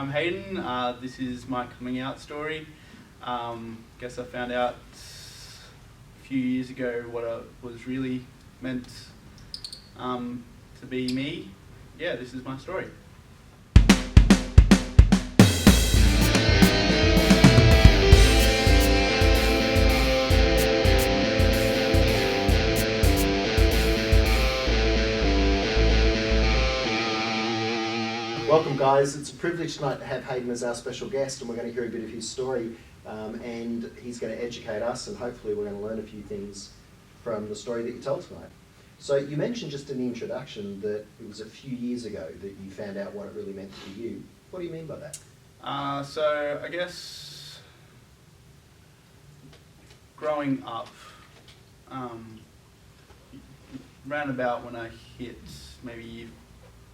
I'm Hayden. This is my coming out story. Guess I found out a few years ago what I was really meant to be me. Yeah, this is my story. Welcome guys, it's a privilege tonight to have Hayden as our special guest, and we're going to hear a bit of his story, and he's going to educate us, and hopefully we're going to learn a few things from the story that you told tonight. So you mentioned just in the introduction that it was a few years ago that you found out what it really meant to you. What do you mean by that? So I guess growing up, round about when I hit maybe year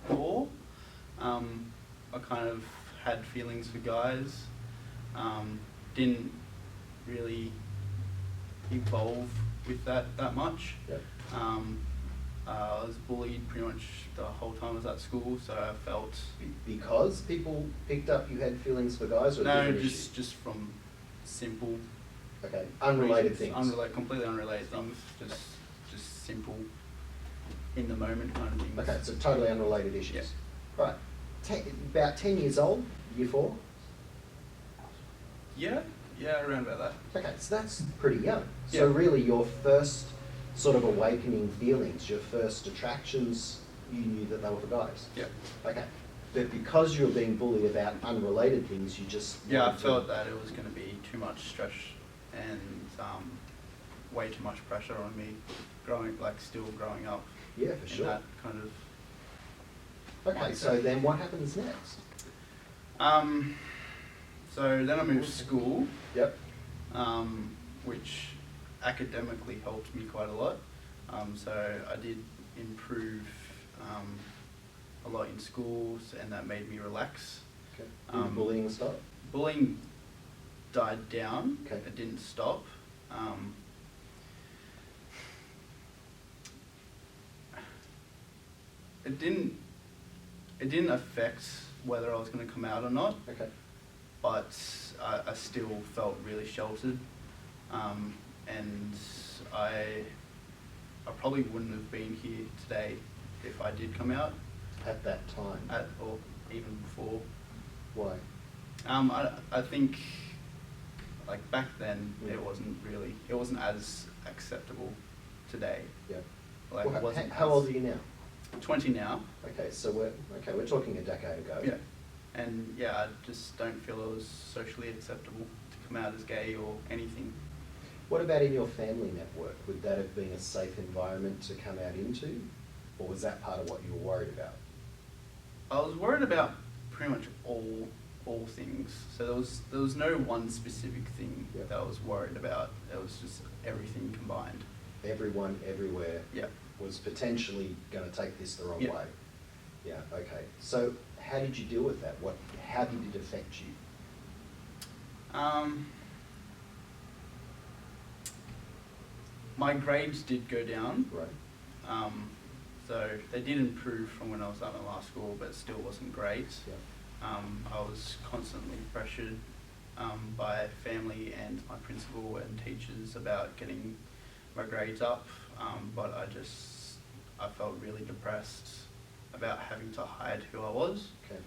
4, I kind of had feelings for guys. Didn't really evolve with that much. Yep. I was bullied pretty much the whole time I was at school, so I felt... Because people picked up you had feelings for guys? Or No, just from simple... Okay, unrelated reasons. things. Completely unrelated things, just simple, in the moment kind of things. Okay, so totally unrelated issues. Yeah. Right. About 10 years old, year 4? Yeah, around about that. Okay, so that's pretty young. Yeah. So really your first sort of awakening feelings, your first attractions, you knew that they were for guys? Yeah. Okay. But because you were being bullied about unrelated things, you just... Yeah, I felt that it was going to be too much stress and way too much pressure on me still growing up. Yeah, for sure. That kind of... Okay, so then what happens next? So then I moved to school. Yep. Which academically helped me quite a lot. So I did improve a lot in schools, and that made me relax. Okay. Did bullying stop? Bullying died down. Okay. It didn't stop. It didn't affect whether I was going to come out or not. Okay. But I still felt really sheltered, and I probably wouldn't have been here today if I did come out. At that time? Or even before. Why? I think back then it wasn't as acceptable today. Yeah. Well, how old are you now? 20 now. Okay, so we're talking a decade ago. Yeah. And yeah, I just don't feel it was socially acceptable to come out as gay or anything. What about in your family network? Would that have been a safe environment to come out into? Or was that part of what you were worried about? I was worried about pretty much all things. So there was no one specific thing that I was worried about. It was just everything combined. Everyone, everywhere was potentially going to take this the wrong way. Yeah, okay. So how did you deal with that? How did it affect you? My grades did go down. Right. So they did improve from when I was at my last school, but it still wasn't great. Yeah. I was constantly pressured by family and my principal and teachers about getting my grades up, but I felt really depressed about having to hide who I was. Okay.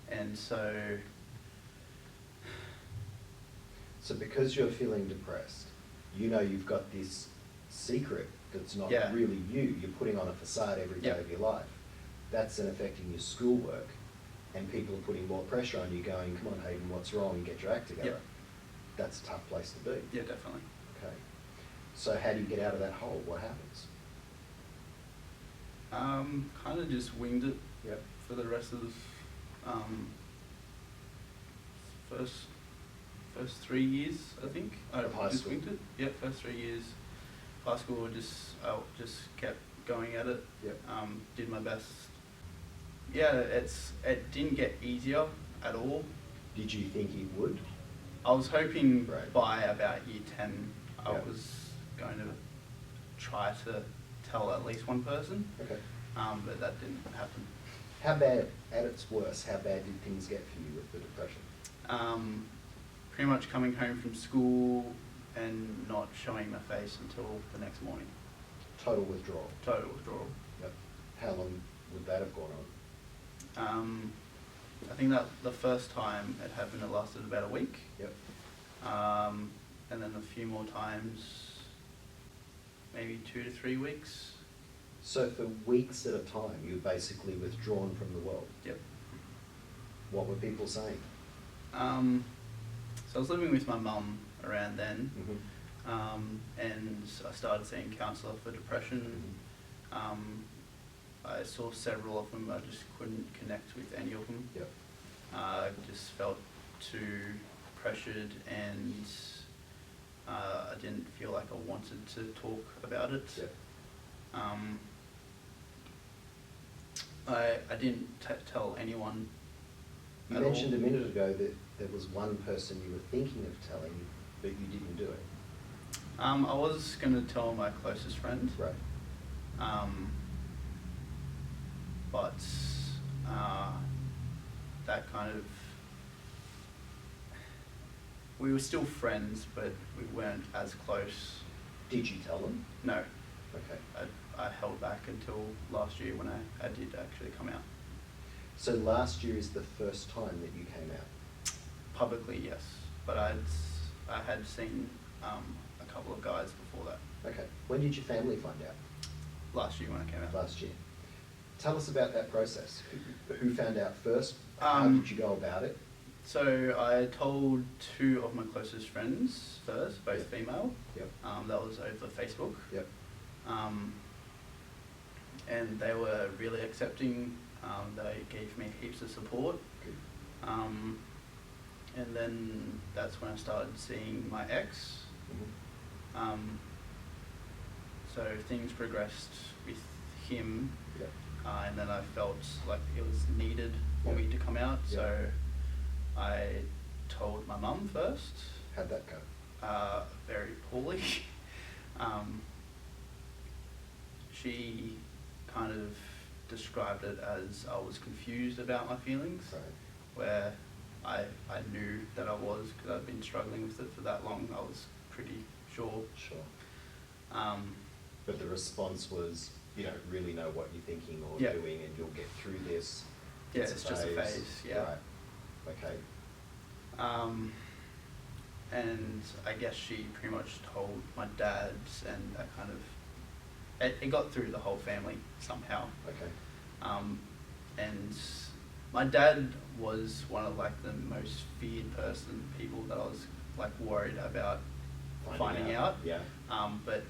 And so because you're feeling depressed, you know you've got this secret that's not really you. You're putting on a facade every day of your life. That's then affecting your schoolwork, and people are putting more pressure on you going, come on Hayden, what's wrong, and get your act together. That's a tough place to be. Yeah, definitely. Okay. So how do you get out of that hole? What happens? Kind of just winged it for the rest of first 3 years, I think. Of high just school? winged it. Yeah, first 3 years. High school, I just kept going at it. Did my best. Yeah, it didn't get easier at all. Did you think it would? I was hoping by about year 10 I was going to try to tell at least one person, Okay. but that didn't happen. How bad, at its worst, how bad did things get for you with the depression? Pretty much coming home from school and not showing my face until the next morning. Total withdrawal. Total withdrawal. Yep. How long would that have gone on? I think that the first time it happened, it lasted about a week. Yep. And then a few more times, maybe 2 to 3 weeks. So for weeks at a time, you were basically withdrawn from the world. Yep. What were people saying? So I was living with my mum around then, Mm-hmm. and I started seeing a counsellor for depression. Mm-hmm. I saw several of them, I just couldn't connect with any of them. Yep. I just felt too pressured, and I didn't feel like I wanted to talk about it. Yep. I didn't tell anyone. You at mentioned all. a minute ago that there was one person you were thinking of telling, but you didn't do it. I was going to tell my closest friend. Right. But that kind of, we were still friends, but we weren't as close. Did you tell them? No, Okay. I held back until last year when I did actually come out. So last year is the first time that you came out? Publicly, yes, but I had seen a couple of guys before that. Okay. When did your family find out? Last year when I came out. Last year. Tell us about that process. Who found out first? How did you go about it? So I told 2 of my closest friends first, both Yep. female. Yep. That was over Facebook. Yep. And they were really accepting. They gave me heaps of support. Good. And then that's when I started seeing my ex. Mm-hmm. So things progressed with him. Yep. And then I felt like it was needed for Yep. me to come out. Yep. So I told my mum first. How'd that go? Very poorly. She kind of described it as I was confused about my feelings, Right. where I knew that I was, because I'd been struggling with it for that long. I was pretty sure. Sure. Um, But the response was, you don't really know what you're thinking or Yeah. doing, and you'll get through this. Yeah, it's just a phase, yeah. Right. Okay. and I guess she pretty much told my dad, and that kind of, it got through the whole family somehow. Okay. And my dad was one of like the most feared people that I was like worried about finding out. Yeah. But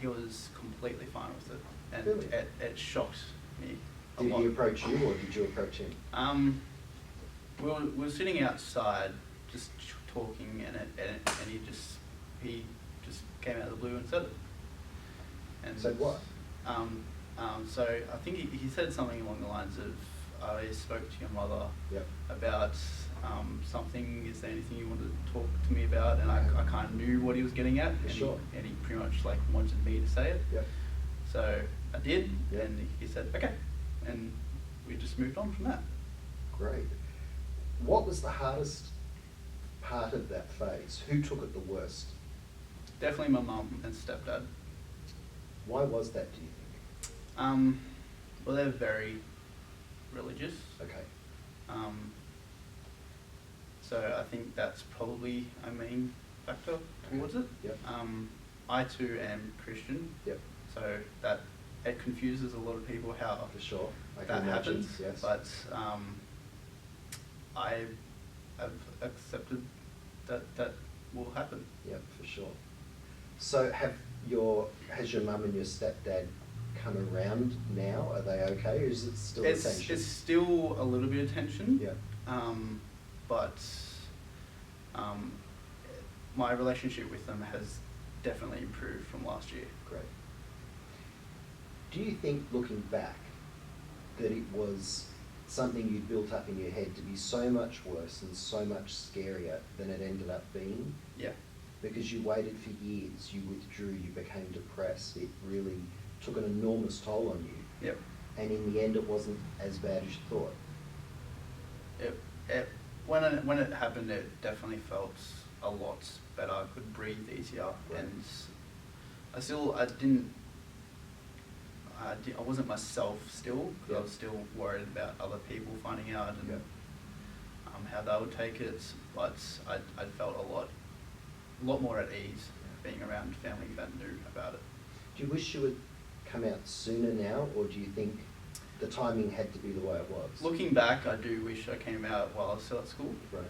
he was completely fine with it, and Really? it shocked me a Did lot. he approach you, or did you approach him? We were sitting outside just talking, and he just came out of the blue and said it. And Said what? So I think he said something along the lines of, I spoke to your mother Yep. about something. Is there anything you wanted to talk to me about? And I kind of knew what he was getting at, and, Sure. he pretty much like wanted me to say it. Yep. So I did, Yep. and he said okay, and we just moved on from that. Great. What was the hardest part of that phase? Who took it the worst? Definitely my mum and stepdad. Why was that, do you think? Well, they're very religious. Okay. So I think that's probably a main factor towards it. Yep. I too am Christian. Yep. So that it confuses a lot of people how For sure. I can that imagine. happens. Yes. But I have accepted that will happen. Yep, for sure. So has your mum and your stepdad come around now? Are they okay, or is it still tension? It's still a little bit of tension. Yeah. But my relationship with them has definitely improved from last year. Great. Do you think, looking back, that it was something you'd built up in your head to be so much worse and so much scarier than it ended up being? Yeah. Because you waited for years, you withdrew, you became depressed, it really took an enormous toll on you. Yep. and in the end it wasn't as bad as you thought? When it happened, it definitely felt a lot better. I could breathe easier, Right. and I wasn't myself still, because I was still worried about other people finding out and how they would take it. But I felt a lot more at ease being around family that knew about it. Do you wish you had come out sooner now, or do you think the timing had to be the way it was? Looking back, I do wish I came out while I was still at school. Right.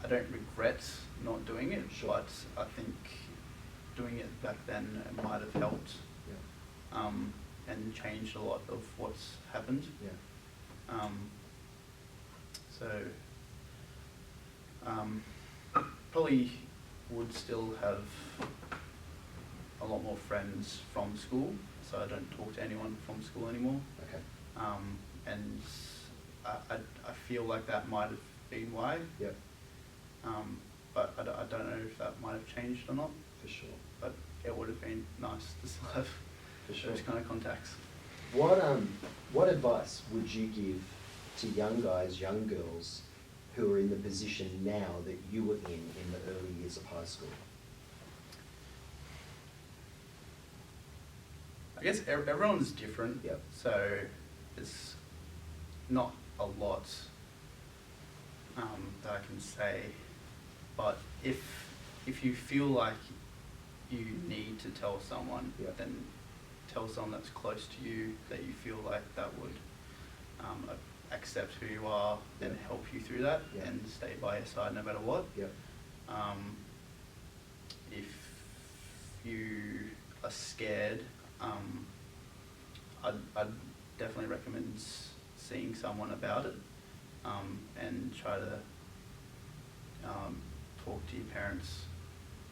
I don't regret not doing it, Sure. but I think doing it back then might have helped Yeah. and changed a lot of what's happened. Yeah. So probably would still have a lot more friends from school, so I don't talk to anyone from school anymore. Okay. And I feel like that might have been why. Yep. But I don't know if that might have changed or not. For sure. But it would have been nice to still have For sure. those kind of contacts. What advice would you give to young guys, young girls who are in the position now that you were in the early years of high school? I guess everyone's different. Yep. So there's not a lot that I can say, but if you feel like you need to tell someone, Yep. then tell someone that's close to you that you feel like that would accept who you are and Yep. help you through that Yep. and stay by your side no matter what. Yep. If you are scared, I'd definitely recommend seeing someone about it and try to talk to your parents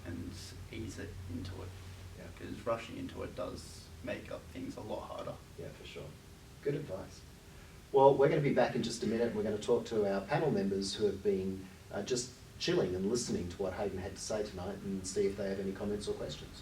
and ease it into it. Yeah. Because rushing into it does make up things a lot harder. Yeah, for sure. Good advice. Well, we're going to be back in just a minute. We're going to talk to our panel members who have been just chilling and listening to what Hayden had to say tonight and see if they have any comments or questions.